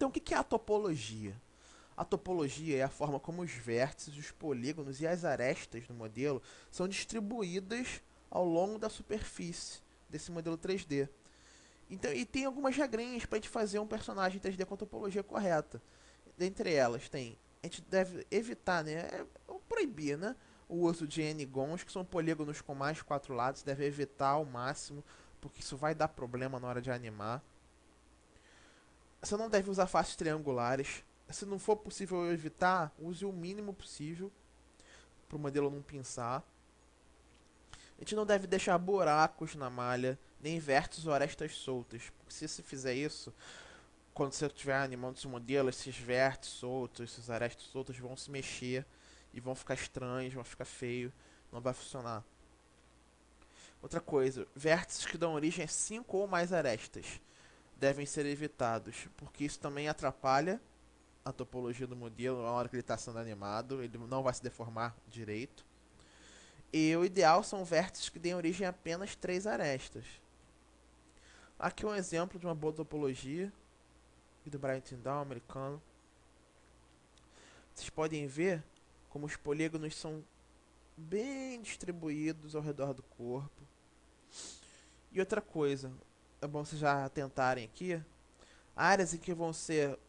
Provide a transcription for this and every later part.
Então, o que é a topologia? A topologia é a forma como os vértices, os polígonos e as arestas do modelo são distribuídas ao longo da superfície desse modelo 3D. Então, e tem algumas regrinhas para a gente fazer um personagem 3D com a topologia correta. Dentre elas, a gente deve evitar, né, proibir, né, o uso de n-gons, que são polígonos com mais 4 lados, deve evitar ao máximo, porque isso vai dar problema na hora de animar. Você não deve usar faces triangulares. Se não for possível evitar, use o mínimo possível para o modelo não pinçar. A gente não deve deixar buracos na malha, nem vértices ou arestas soltas. Porque se você fizer isso, quando você estiver animando esse modelo, esses vértices soltos, esses arestas soltos vão se mexer e vão ficar estranhos, vão ficar feio, não vai funcionar. Outra coisa, vértices que dão origem a 5 ou mais arestas devem ser evitados, porque isso também atrapalha a topologia do modelo na hora que ele está sendo animado, ele não vai se deformar direito. E o ideal são vértices que deem origem a apenas 3 arestas. Aqui um exemplo de uma boa topologia do Brian Tyndall, americano. Vocês podem ver como os polígonos são bem distribuídos ao redor do corpo. E outra coisa, é bom vocês já atentarem aqui, áreas em que vão ser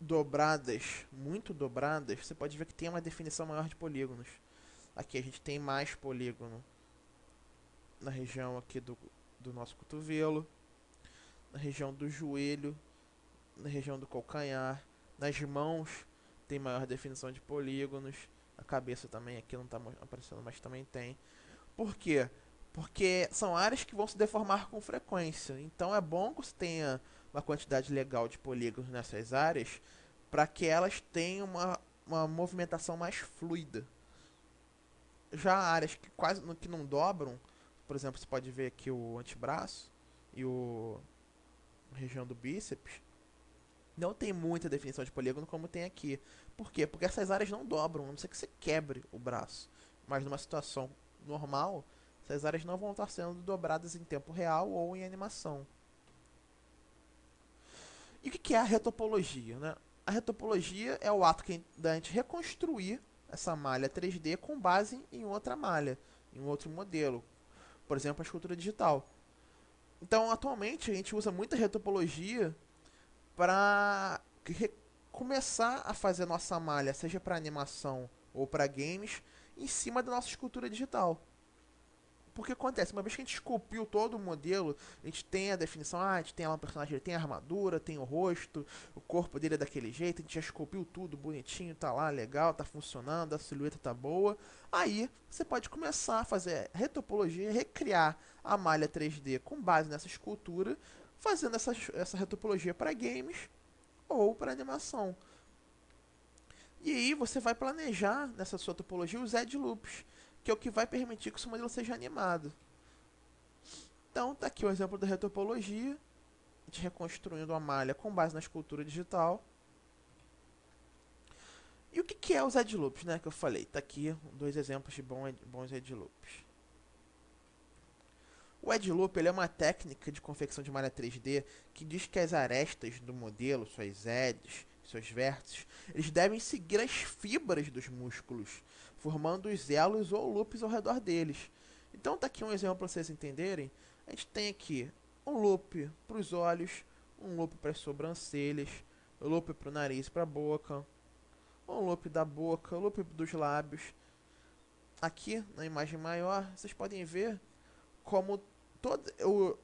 dobradas, muito dobradas, você pode ver que tem uma definição maior de polígonos. Aqui a gente tem mais polígono na região aqui do nosso cotovelo, na região do joelho, na região do calcanhar, nas mãos tem maior definição de polígonos, a cabeça também aqui não está aparecendo, mas também tem. Por quê? Porque são áreas que vão se deformar com frequência. Então é bom que você tenha uma quantidade legal de polígonos nessas áreas para que elas tenham uma movimentação mais fluida. Já áreas que quase que não dobram, por exemplo, você pode ver aqui o antebraço e a região do bíceps, não tem muita definição de polígono como tem aqui. Por quê? Porque essas áreas não dobram, a não ser que você quebre o braço. Mas numa situação normal, essas áreas não vão estar sendo dobradas em tempo real ou em animação. E o que é a retopologia? Né? A retopologia é o ato da gente reconstruir essa malha 3D com base em outra malha, em um outro modelo. Por exemplo, a escultura digital. Então, atualmente, a gente usa muita retopologia para começar a fazer nossa malha, seja para animação ou para games, em cima da nossa escultura digital. Porque acontece, uma vez que a gente esculpiu todo o modelo, a gente tem a definição, a gente tem lá um personagem, ele tem a armadura, tem o rosto, o corpo dele é daquele jeito, a gente já esculpiu tudo bonitinho, tá lá, legal, tá funcionando, a silhueta tá boa. Aí você pode começar a fazer retopologia, recriar a malha 3D com base nessa escultura, fazendo essa retopologia para games ou para animação. E aí você vai planejar nessa sua topologia os edge loops, que é o que vai permitir que o seu modelo seja animado. Então, tá aqui o exemplo da retopologia, a gente reconstruindo a malha com base na escultura digital. E o que é os edge loops, né, que eu falei? Tá aqui dois exemplos de bons edge loops. O edge loop ele é uma técnica de confecção de malha 3D que diz que as arestas do modelo, suas edges, seus vértices, eles devem seguir as fibras dos músculos, formando os elos ou loops ao redor deles. Então tá aqui um exemplo para vocês entenderem. A gente tem aqui um loop para os olhos, um loop para as sobrancelhas, um loop para o nariz e para a boca, um loop da boca, um loop dos lábios. Aqui na imagem maior, vocês podem ver como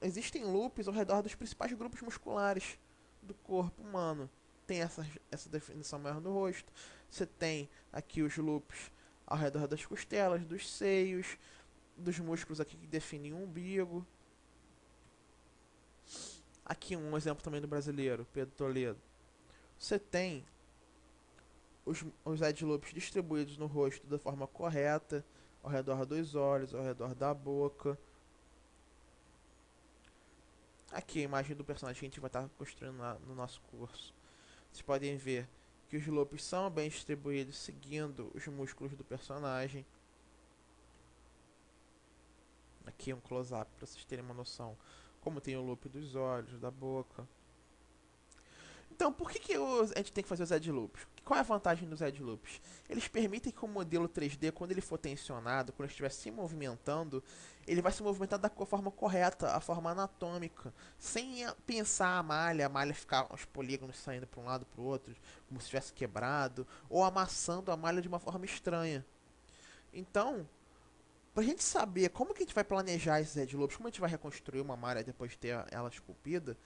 existem loops ao redor dos principais grupos musculares do corpo humano. Tem essa definição maior no rosto. Você tem aqui os loops ao redor das costelas, dos seios, dos músculos aqui que definem o umbigo. Aqui um exemplo também do brasileiro, Pedro Toledo. Você tem os edge loops distribuídos no rosto da forma correta, ao redor dos olhos, ao redor da boca. Aqui a imagem do personagem que a gente vai estar construindo no nosso curso. Vocês podem ver que os loops são bem distribuídos seguindo os músculos do personagem. Aqui um close-up para vocês terem uma noção como tem o loop dos olhos, da boca. Então Então, por que, a gente tem que fazer os edge loops? Qual é a vantagem dos edge loops? Eles permitem que o modelo 3D, quando ele for tensionado, quando ele estiver se movimentando, ele vai se movimentar da forma correta, a forma anatômica, sem pensar a malha ficar os polígonos saindo para um lado para o outro, como se tivesse quebrado, ou amassando a malha de uma forma estranha. Então, pra gente saber como que a gente vai planejar esses edge loops, como a gente vai reconstruir uma malha depois de ter ela esculpida,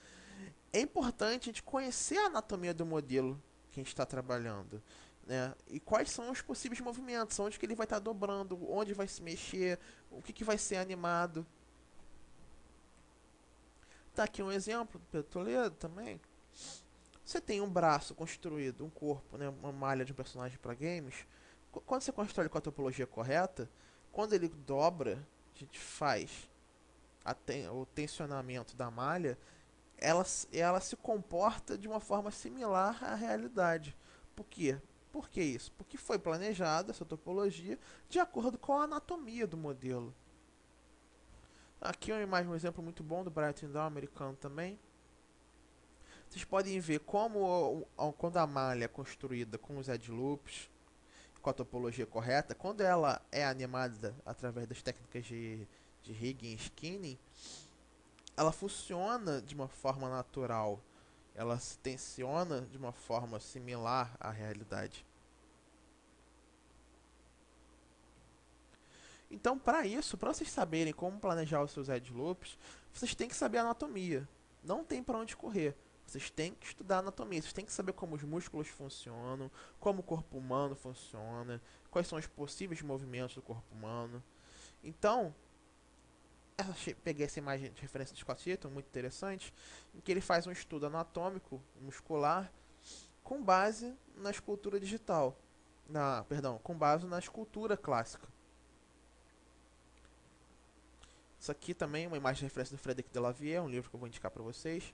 é importante a gente conhecer a anatomia do modelo que a gente está trabalhando, né? E quais são os possíveis movimentos, onde que ele vai estar dobrando, onde vai se mexer, o que vai ser animado. Tá aqui um exemplo do Pedro Toledo também. Você tem um braço construído, um corpo, né, uma malha de um personagem para games. Quando você constrói com a topologia correta, quando ele dobra, a gente faz o tensionamento da malha, ela se comporta de uma forma similar à realidade. Por quê? Por que isso? Porque foi planejada essa topologia de acordo com a anatomia do modelo. Aqui é uma imagem, um exemplo muito bom do Brighton Down americano também. Vocês podem ver como quando a malha é construída com os edge loops, com a topologia correta, quando ela é animada através das técnicas de rigging e skinning, ela funciona de uma forma natural. Ela se tensiona de uma forma similar à realidade. Então, para isso, para vocês saberem como planejar os seus edge loops, vocês têm que saber a anatomia. Não tem para onde correr. Vocês têm que estudar anatomia, vocês têm que saber como os músculos funcionam, como o corpo humano funciona, quais são os possíveis movimentos do corpo humano. Então, peguei essa imagem de referência de Scott Eaton, muito interessante, em que ele faz um estudo anatômico muscular com base na escultura digital. Com base na escultura clássica. Isso aqui também é uma imagem de referência do Frederic Delavier, um livro que eu vou indicar para vocês,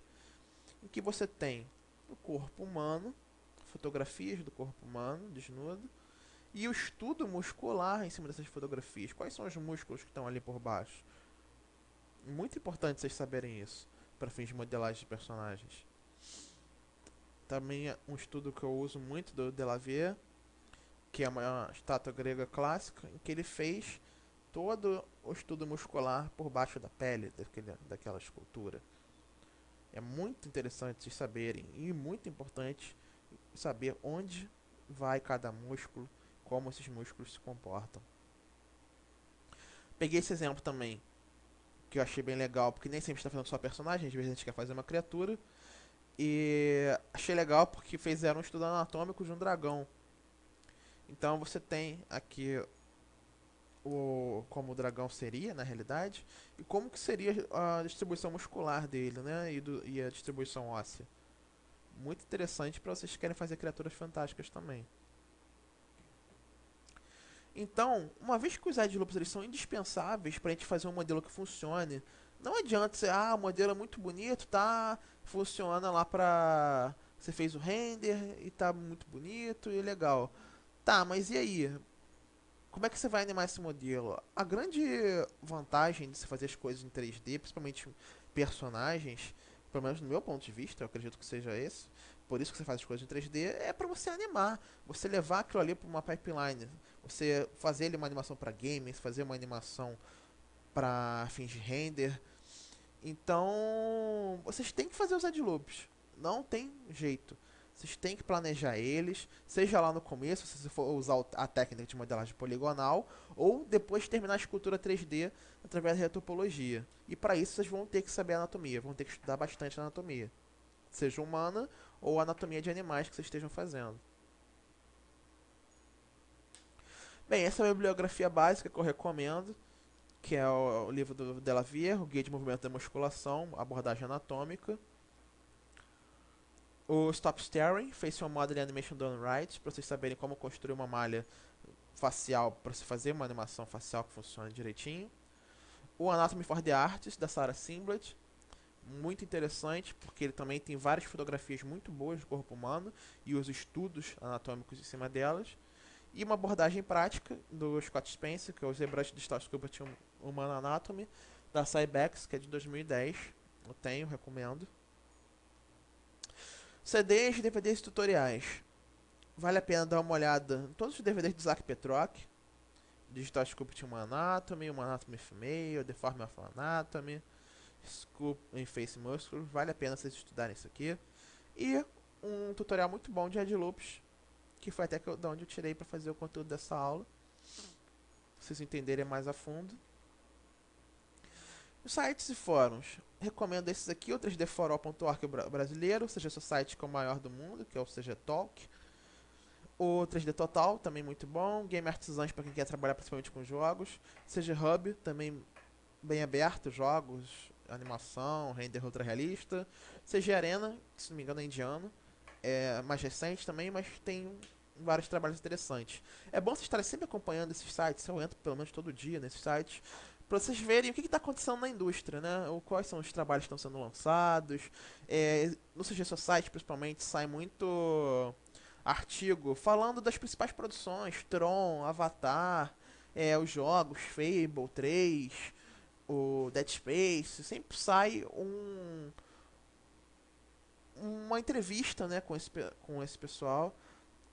em que você tem o corpo humano, fotografias do corpo humano desnudo, e o estudo muscular em cima dessas fotografias. Quais são os músculos que estão ali por baixo? Muito importante vocês saberem isso, para fins de modelagem de personagens. Também é um estudo que eu uso muito do Delavier, que é uma estátua grega clássica, em que ele fez todo o estudo muscular por baixo da pele daquela escultura. É muito interessante vocês saberem, e muito importante saber onde vai cada músculo, como esses músculos se comportam. Peguei esse exemplo também, que eu achei bem legal, porque nem sempre está fazendo só personagem, às vezes a gente quer fazer uma criatura. E achei legal porque fizeram um estudo anatômico de um dragão. Então você tem aqui como o dragão seria na realidade e como que seria a distribuição muscular dele, né, e a distribuição óssea. Muito interessante para vocês que querem fazer criaturas fantásticas também. Então, uma vez que os edge loops eles são indispensáveis para a gente fazer um modelo que funcione, não adianta você, o modelo é muito bonito, tá, funciona lá pra... Você fez o render e tá muito bonito e legal. Tá, mas e aí? Como é que você vai animar esse modelo? A grande vantagem de se fazer as coisas em 3D, principalmente personagens, pelo menos no meu ponto de vista, eu acredito que seja esse, por isso que você faz as coisas em 3D, é para você animar, você levar aquilo ali para uma pipeline, você fazer ele uma animação para games, fazer uma animação para fins de render. Então, vocês têm que fazer os edge loops, não tem jeito. Vocês têm que planejar eles, seja lá no começo, se você for usar a técnica de modelagem poligonal, ou depois de terminar a escultura 3D através da retopologia. E para isso vocês vão ter que saber a anatomia, vão ter que estudar bastante a anatomia, seja humana ou a anatomia de animais que vocês estejam fazendo. Bem, essa é a bibliografia básica que eu recomendo, que é o livro do Delavier, o Guia de Movimento da Musculação, Abordagem Anatômica. O Stop Staring, Facial Modeling Animation Done Right, para vocês saberem como construir uma malha facial, para se fazer uma animação facial que funcione direitinho. O Anatomy for the Artists, da Sarah Simblett, muito interessante, porque ele também tem várias fotografias muito boas do corpo humano e os estudos anatômicos em cima delas. E uma abordagem prática do Scott Spencer, que é o ZBrush Digital Sculpture Human Anatomy, da Cybex, que é de 2010. Eu tenho, recomendo. CDs, DVDs e tutoriais. Vale a pena dar uma olhada em todos os DVDs do Isaac Petrock. Digital Sculpt Human Anatomy, Human Anatomy Female, The Form of Anatomy, Sculpt em Face Muscle. Vale a pena vocês estudarem isso aqui. E um tutorial muito bom de Head Loops, que foi até da onde eu tirei para fazer o conteúdo dessa aula. Pra vocês entenderem mais a fundo. Os sites e fóruns. Recomendo esses aqui, o 3dforall.org brasileiro, ou seja, seu site que é o maior do mundo, que é o CG Talk. O 3D Total, também muito bom. Game Artisans, para quem quer trabalhar principalmente com jogos. CG Hub, também bem aberto, jogos, animação, render ultra realista. CG Arena, que se não me engano é indiano. É mais recente também, mas tem vários trabalhos interessantes. É bom vocês estarem sempre acompanhando esses sites, eu entro pelo menos todo dia nesses sites, para vocês verem o que está acontecendo na indústria, né? Ou quais são os trabalhos que estão sendo lançados. No CG Society, principalmente, sai muito artigo falando das principais produções, Tron, Avatar, os jogos, Fable 3, o Dead Space, sempre sai uma entrevista, né, com esse pessoal.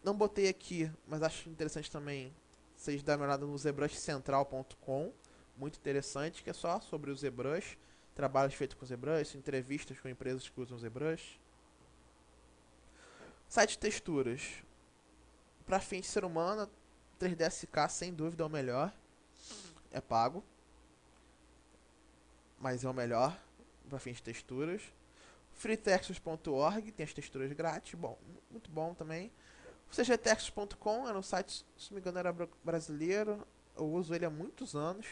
Não botei aqui, mas acho interessante também vocês darem uma olhada no ZBrushCentral.com, muito interessante, que é só sobre o ZBrush, trabalhos feitos com ZBrush, entrevistas com empresas que usam ZBrush. Site de texturas. Para fins de ser humano, 3DSK sem dúvida é o melhor. É pago, mas é o melhor para fins de texturas. freetextures.org tem as texturas grátis, bom, muito bom também. cgtextures.com era um site, se não me engano, era brasileiro. Eu uso ele há muitos anos.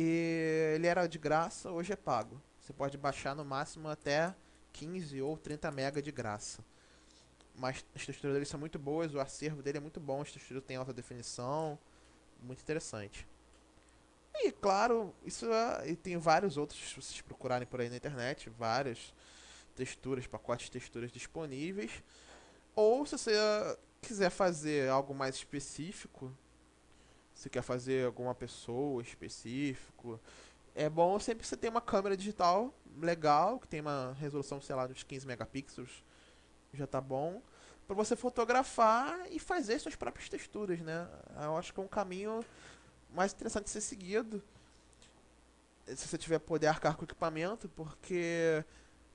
E ele era de graça, hoje é pago. Você pode baixar no máximo até 15 ou 30 MB de graça. Mas as texturas dele são muito boas, o acervo dele é muito bom, as texturas têm alta definição, muito interessante. E claro, e tem vários outros, se vocês procurarem por aí na internet, várias texturas, pacotes de texturas disponíveis. Ou se você quiser fazer algo mais específico, se quer fazer alguma pessoa específico, é bom sempre que você tenha uma câmera digital legal, que tem uma resolução, sei lá, de uns 15 megapixels, já tá bom, para você fotografar e fazer suas próprias texturas, né? Eu acho que é um caminho mais interessante de ser seguido, se você tiver poder arcar com o equipamento, porque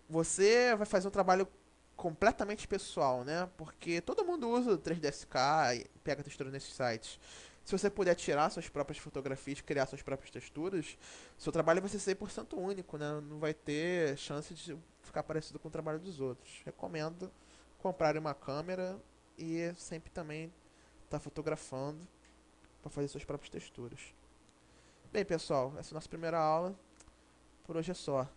você vai fazer um trabalho completamente pessoal, né? Porque todo mundo usa o 3DSK e pega textura nesses sites. Se você puder tirar suas próprias fotografias, criar suas próprias texturas, seu trabalho vai ser 100% único, né? Não vai ter chance de ficar parecido com o trabalho dos outros. Recomendo comprar uma câmera e sempre também estar fotografando para fazer suas próprias texturas. Bem, pessoal, essa é a nossa primeira aula. Por hoje é só.